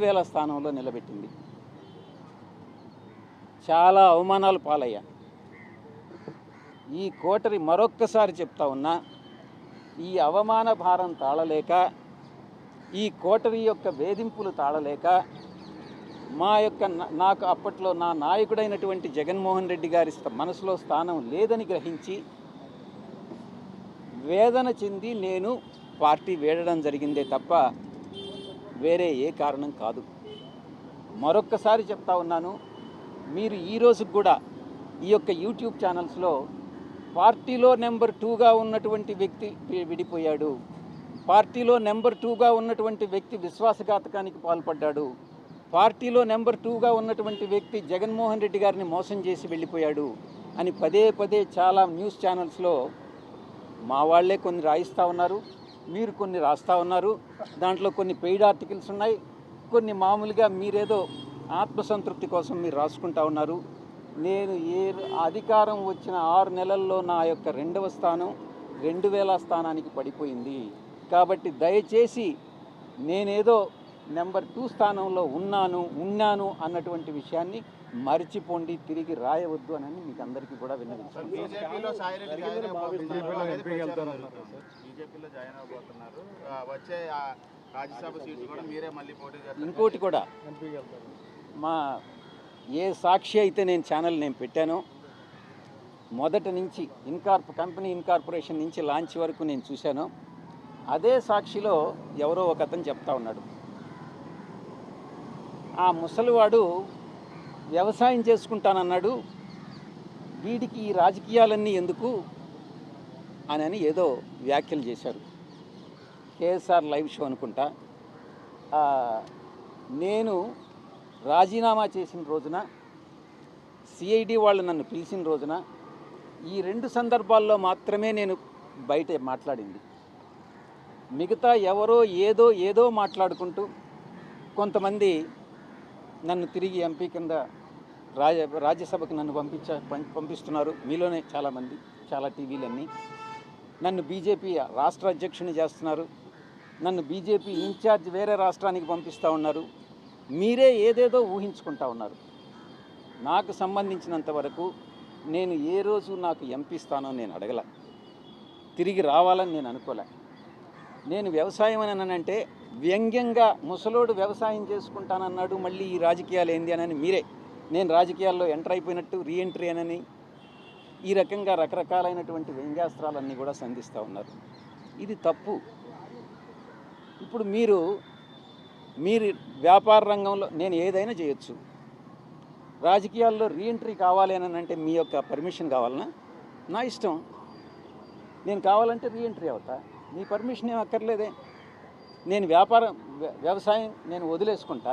వేల స్థానంలో నిలబెట్టింది. చాలా అవమానాలు పాలయ్యా. ఈ కోటరి మరొక్కసారి చెప్తా ఉన్నా, ఈ అవమాన భారం తాళలేక, ఈ కోటరి యొక్క వేధింపులు తాళలేక, నాకు అప్పట్లో నా నాయకుడైనటువంటి జగన్మోహన్ రెడ్డి గారి మనసులో స్థానం లేదని గ్రహించి వేదన చెంది నేను పార్టీ వీడడం జరిగిందే తప్ప వేరే ఏ కారణం కాదు. మరొక్కసారి చెప్తా ఉన్నాను, మీరు ఈ రోజుకు కూడా ఈ యొక్క యూట్యూబ్ ఛానల్స్లో పార్టీలో నెంబర్ 2గా ఉన్నటువంటి వ్యక్తి విడిపోయాడు, పార్టీలో నెంబర్ 2గా ఉన్నటువంటి వ్యక్తి విశ్వాసఘాతకానికి పాల్పడ్డాడు, పార్టీలో నెంబర్ 2గా ఉన్నటువంటి వ్యక్తి జగన్మోహన్ రెడ్డి గారిని మోసం చేసి వెళ్ళిపోయాడు అని పదే పదే చాలా న్యూస్ ఛానల్స్లో మా వాళ్లే కొన్ని రాయిస్తూ ఉన్నారు, మీరు కొన్ని రాస్తూ ఉన్నారు. దాంట్లో కొన్ని పెయిడ్ ఆర్టికల్స్ ఉన్నాయి, కొన్ని మామూలుగా మీరేదో ఆత్మసంతృప్తి కోసం మీరు రాసుకుంటా ఉన్నారు. నేను అధికారం వచ్చిన 6 నెలల్లో నా యొక్క 2వ స్థానం 2000 స్థానానికి పడిపోయింది. కాబట్టి దయచేసి నేనేదో నెంబర్ 2 స్థానంలో ఉన్నాను అన్నటువంటి విషయాన్ని మర్చిపోండి, తిరిగి రాయవద్దు అని మీకు అందరికీ కూడా విన్నవించాను. ఇంకోటి కూడా, మా ఏ సాక్షి అయితే నేను ఛానల్ పెట్టానో మొదటి నుంచి కంపెనీ ఇన్కార్పొరేషన్ నుంచి లాంచ్ వరకు నేను చూశాను. అదే సాక్షిలో ఎవరో ఒక అతను చెప్తా ఉన్నాడు, ఆ ముసలివాడు వ్యవసాయం చేసుకుంటానన్నాడు, వీడికి ఈ రాజకీయాలన్నీ ఎందుకు అని ఏదో వ్యాఖ్యలు చేశారు. కేఎస్ఆర్ లైవ్ షో అనుకుంటా. నేను రాజీనామా చేసిన రోజున, సిఐడి వాళ్ళు నన్ను పిలిచిన రోజున, ఈ 2 సందర్భాల్లో మాత్రమే నేను బయట మాట్లాడింది. మిగతా ఎవరో ఏదో మాట్లాడుకుంటూ కొంతమంది నన్ను తిరిగి ఎంపీ కింద రాజ్యసభకు నన్ను పంపిస్తున్నారు. మీలోనే చాలామంది, చాలా టీవీలన్నీ నన్ను బీజేపీ రాష్ట్ర అధ్యక్షుని చేస్తున్నారు, నన్ను బీజేపీ ఇన్ఛార్జ్ వేరే రాష్ట్రానికి పంపిస్తూ ఉన్నారు. మీరే ఏదేదో ఊహించుకుంటా ఉన్నారు. నాకు సంబంధించినంత వరకు నేను ఏ రోజు నాకు ఎంపీ స్థానం నేను అడగల, తిరిగి రావాలని నేను అనుకోలే. నేను వ్యవసాయం అని అంటే వ్యంగ్యంగా ముసలోడు వ్యవసాయం చేసుకుంటానన్నాడు, మళ్ళీ ఈ రాజకీయాలు ఏంది అని మీరే నేను రాజకీయాల్లో ఎంటర్ అయిపోయినట్టు రీఎంట్రీ అని ఈ రకంగా రకరకాలైనటువంటి వ్యంగ్యాస్త్రాలన్నీ కూడా సంధిస్తూ ఉన్నారు. ఇది తప్పు. ఇప్పుడు మీరు వ్యాపార రంగంలో నేను ఏదైనా చేయొచ్చు, రాజకీయాల్లో రీఎంట్రీ కావాలి అని అంటే మీ యొక్క పర్మిషన్ కావాలన్నా నా ఇష్టం. నేను కావాలంటే రీఎంట్రీ అవుతా, మీ పర్మిషన్ ఏం అక్కర్లేదే. నేను వ్యవసాయం నేను వదిలేసుకుంటా.